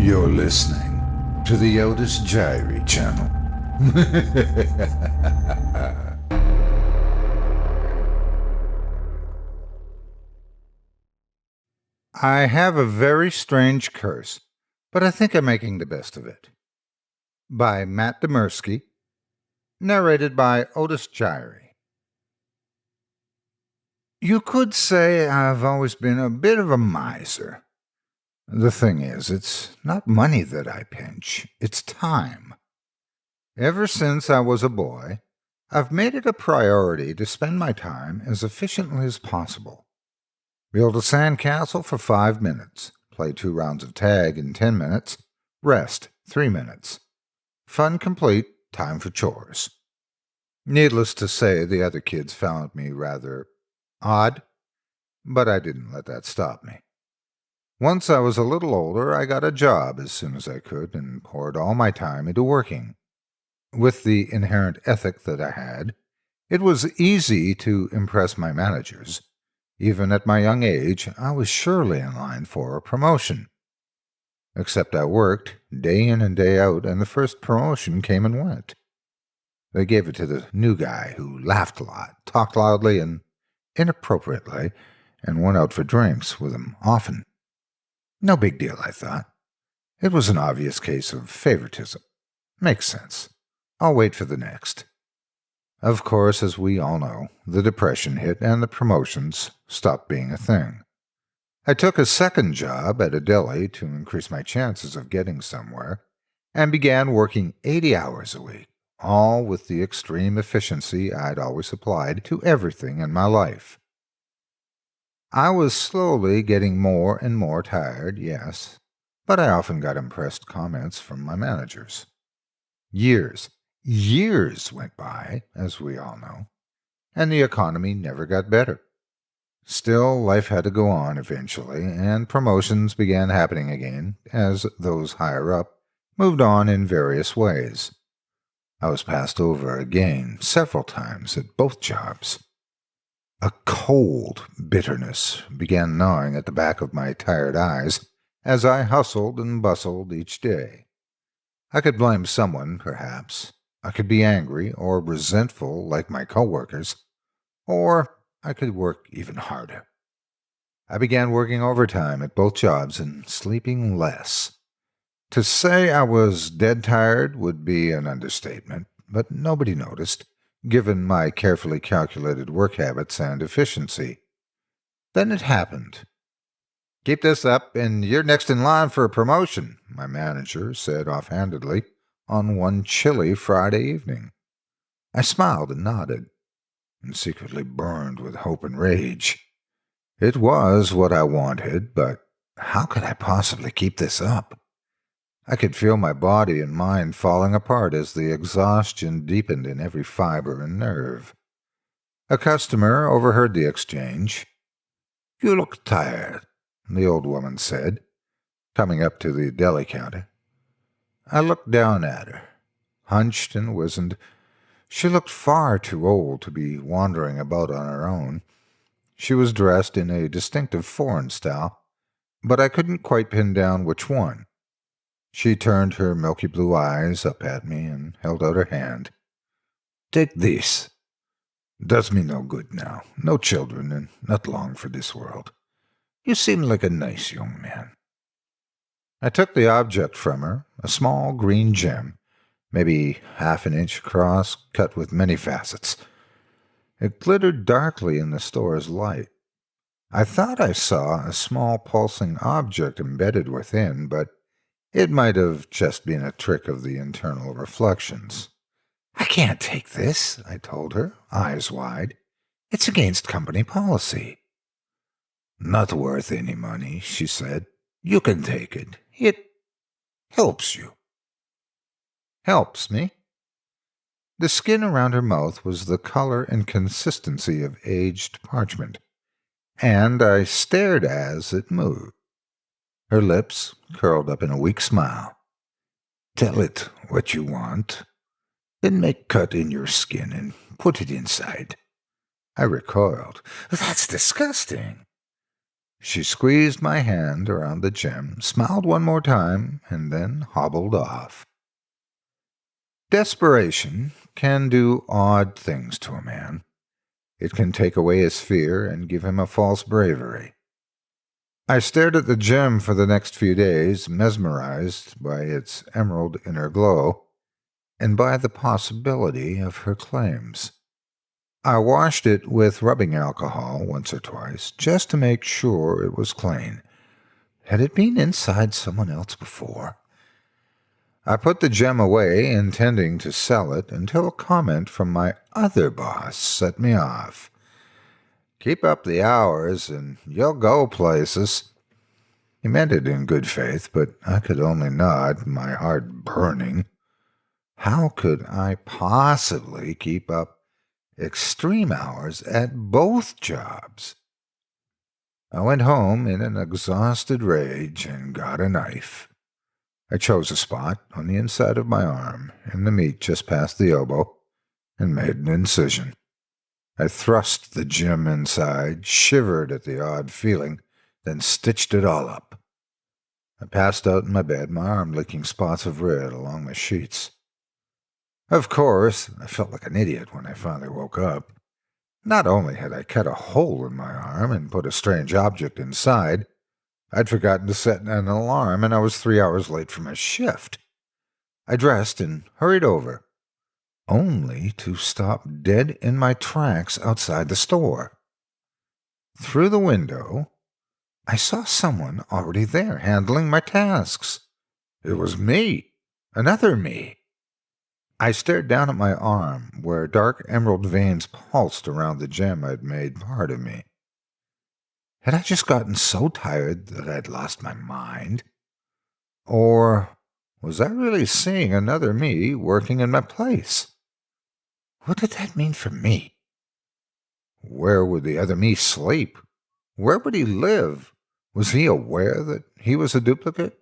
You're listening to the Otis Jiry channel. I have a very strange curse, but I think I'm making the best of it. By Matt DYMERSKI, narrated by Otis Jiry. You could say I've always been a bit of a miser. The thing is, it's not money that I pinch, it's time. Ever since I was a boy, I've made it a priority to spend my time as efficiently as possible. Build a sandcastle for 5 minutes, play 2 rounds of tag in 10 minutes, rest 3 minutes. Fun complete, time for chores. Needless to say, the other kids found me rather odd, but I didn't let that stop me. Once I was a little older, I got a job as soon as I could and poured all my time into working. With the inherent ethic that I had, it was easy to impress my managers. Even at my young age, I was surely in line for a promotion. Except I worked day in and day out, and the first promotion came and went. They gave it to the new guy who laughed a lot, talked loudly and inappropriately, and went out for drinks with him often. No big deal, I thought. It was an obvious case of favoritism. Makes sense. I'll wait for the next. Of course, as we all know, the Depression hit and the promotions stopped being a thing. I took a second job at a deli to increase my chances of getting somewhere, and began working 80 hours a week, all with the extreme efficiency I'd always applied to everything in my life. I was slowly getting more and more tired, yes, but I often got impressed comments from my managers. Years went by, as we all know, and the economy never got better. Still, life had to go on eventually, and promotions began happening again as those higher up moved on in various ways. I was passed over again several times at both jobs. A cold bitterness began gnawing at the back of my tired eyes as I hustled and bustled each day. I could blame someone, perhaps. I could be angry or resentful like my coworkers, or I could work even harder. I began working overtime at both jobs and sleeping less. To say I was dead tired would be an understatement, but nobody noticed, given my carefully calculated work habits and efficiency. Then it happened. "Keep this up, and you're next in line for a promotion," my manager said offhandedly on one chilly Friday evening. I smiled and nodded, and secretly burned with hope and rage. It was what I wanted, but how could I possibly keep this up? I could feel my body and mind falling apart as the exhaustion deepened in every fiber and nerve. A customer overheard the exchange. "You look tired," the old woman said, coming up to the deli counter. I looked down at her, hunched and wizened. She looked far too old to be wandering about on her own. She was dressed in a distinctive foreign style, but I couldn't quite pin down which one. She turned her milky blue eyes up at me and held out her hand. "Take this. Does me no good now. No children, and not long for this world. You seem like a nice young man." I took the object from her, a small green gem, maybe half an inch across, cut with many facets. It glittered darkly in the store's light. I thought I saw a small pulsing object embedded within, but it might have just been a trick of the internal reflections. "I can't take this," I told her, eyes wide. "It's against company policy." "Not worth any money," she said. "You can take it. It helps you." Helps me? The skin around her mouth was the color and consistency of aged parchment, and I stared as it moved. Her lips curled up in a weak smile. "Tell it what you want, then make cut in your skin and put it inside." I recoiled. "That's disgusting." She squeezed my hand around the gem, smiled one more time, and then hobbled off. Desperation can do odd things to a man. It can take away his fear and give him a false bravery. I stared at the gem for the next few days, mesmerized by its emerald inner glow and by the possibility of her claims. I washed it with rubbing alcohol once or twice, just to make sure it was clean. Had it been inside someone else before? I put the gem away, intending to sell it, until a comment from my other boss set me off. "Keep up the hours, and you'll go places." He meant it in good faith, but I could only nod, my heart burning. How could I possibly keep up extreme hours at both jobs? I went home in an exhausted rage and got a knife. I chose a spot on the inside of my arm, in the meat just past the elbow, and made an incision. I thrust the gem inside, shivered at the odd feeling, then stitched it all up. I passed out in my bed, my arm licking spots of red along my sheets. Of course, I felt like an idiot when I finally woke up. Not only had I cut a hole in my arm and put a strange object inside, I'd forgotten to set an alarm, and I was 3 hours late for my shift. I dressed and hurried over, only to stop dead in my tracks outside the store. Through the window, I saw someone already there handling my tasks. It was me, another me. I stared down at my arm, where dark emerald veins pulsed around the gem I'd made part of me. Had I just gotten so tired that I'd lost my mind? Or was I really seeing another me working in my place? What did that mean for me? Where would the other me sleep? Where would he live? Was he aware that he was a duplicate?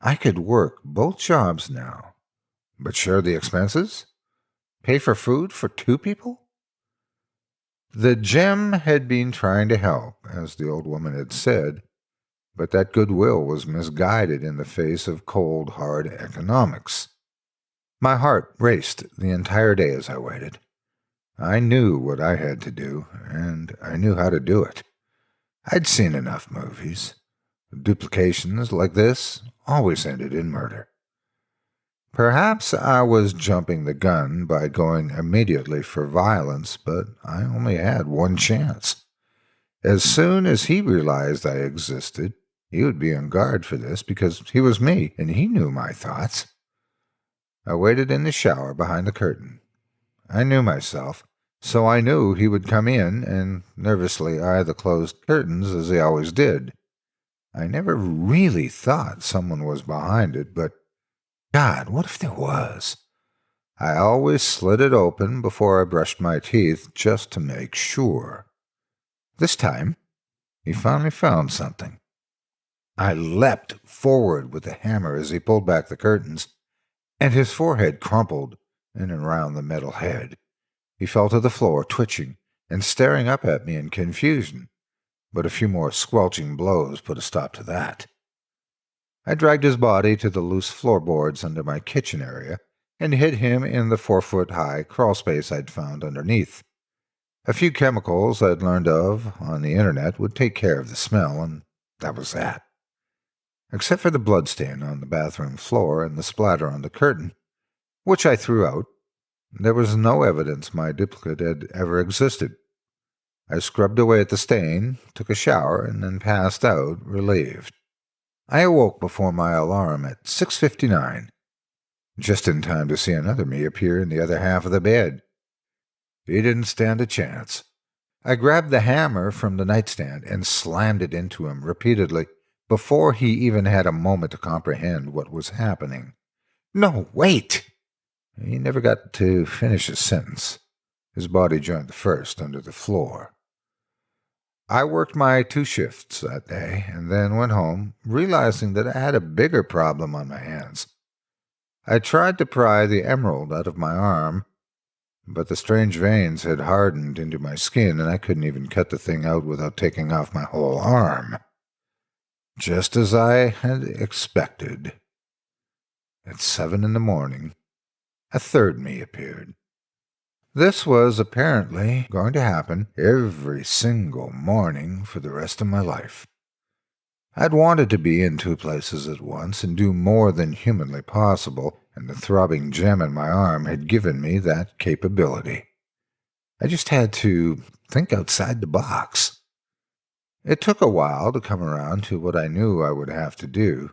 I could work both jobs now, but share the expenses? Pay for food for 2 people? The gem had been trying to help, as the old woman had said, but that goodwill was misguided in the face of cold, hard economics. My heart raced the entire day as I waited. I knew what I had to do, and I knew how to do it. I'd seen enough movies. Duplications like this always ended in murder. Perhaps I was jumping the gun by going immediately for violence, but I only had one chance. As soon as he realized I existed, he would be on guard for this because he was me, and he knew my thoughts. I waited in the shower behind the curtain. I knew myself, so I knew he would come in and nervously eye the closed curtains as he always did. I never really thought someone was behind it, but God, what if there was? I always slid it open before I brushed my teeth just to make sure. This time, he finally found something. I leapt forward with the hammer as he pulled back the curtains, and his forehead crumpled in and around the metal head. He fell to the floor, twitching and staring up at me in confusion, but a few more squelching blows put a stop to that. I dragged his body to the loose floorboards under my kitchen area and hid him in the 4-foot-high crawl space I'd found underneath. A few chemicals I'd learned of on the internet would take care of the smell, and that was that. Except for the bloodstain on the bathroom floor and the splatter on the curtain, which I threw out, there was no evidence my duplicate had ever existed. I scrubbed away at the stain, took a shower, and then passed out, relieved. I awoke before my alarm at 6:59, just in time to see another me appear in the other half of the bed. He didn't stand a chance. I grabbed the hammer from the nightstand and slammed it into him repeatedly before he even had a moment to comprehend what was happening. No, wait! He never got to finish his sentence. His body joined the first under the floor. I worked my 2 shifts that day and then went home, realizing that I had a bigger problem on my hands. I tried to pry the emerald out of my arm, but the strange veins had hardened into my skin, and I couldn't even cut the thing out without taking off my whole arm. Just as I had expected. At 7 in the morning, a third me appeared. This was apparently going to happen every single morning for the rest of my life. I'd wanted to be in 2 places at once and do more than humanly possible, and the throbbing gem in my arm had given me that capability. I just had to think outside the box. It took a while to come around to what I knew I would have to do.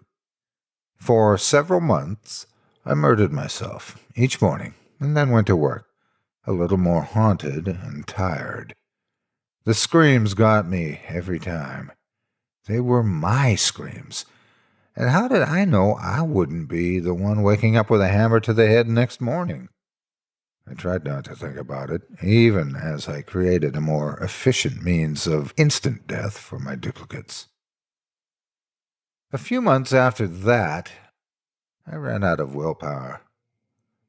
For several months, I murdered myself each morning and then went to work, a little more haunted and tired. The screams got me every time. They were my screams. And how did I know I wouldn't be the one waking up with a hammer to the head next morning? I tried not to think about it, even as I created a more efficient means of instant death for my duplicates. A few months after that, I ran out of willpower.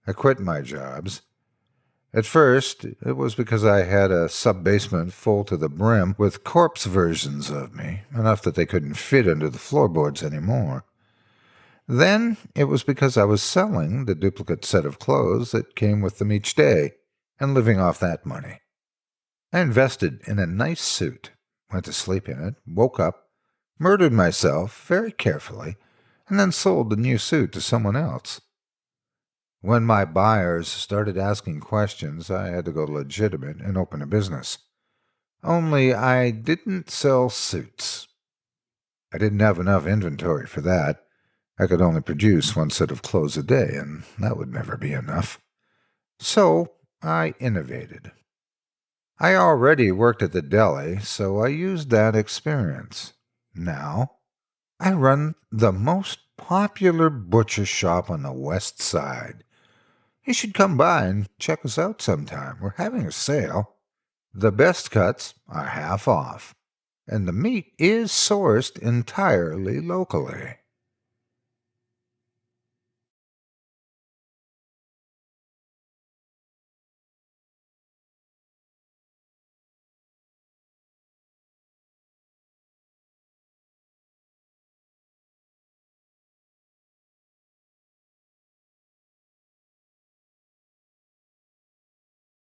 I quit my jobs. At first, it was because I had a sub-basement full to the brim with corpse versions of me, enough that they couldn't fit under the floorboards anymore. Then it was because I was selling the duplicate set of clothes that came with them each day and living off that money. I invested in a nice suit, went to sleep in it, woke up, murdered myself very carefully, and then sold the new suit to someone else. When my buyers started asking questions, I had to go legitimate and open a business. Only I didn't sell suits. I didn't have enough inventory for that. I could only produce 1 set of clothes a day, and that would never be enough. So I innovated. I already worked at the deli, so I used that experience. Now, I run the most popular butcher shop on the west side. You should come by and check us out sometime. We're having a sale. The best cuts are half off, and the meat is sourced entirely locally.